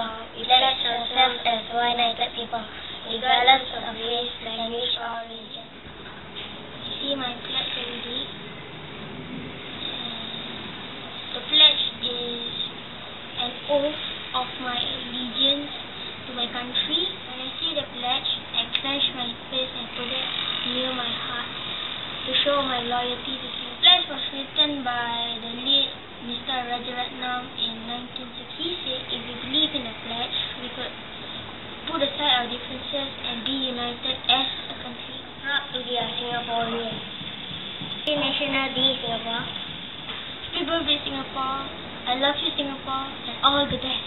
Singapore, we pledge ourselves as one united people, regardless of race, language, or religion. You see my pledge already. The pledge is an oath of my allegiance to my country. When I say the pledge, I clench my fist and put it near my heart to show my loyalty to Singapore. The pledge was written by the late Mr. Rajaratnam in 1960. He said if we believe in the pledge, we could put aside our differences and be united as a country. Proud to be a Singaporean. Happy National Day, Singapore. Happy birthday, Singapore. I love you, Singapore, and all the best.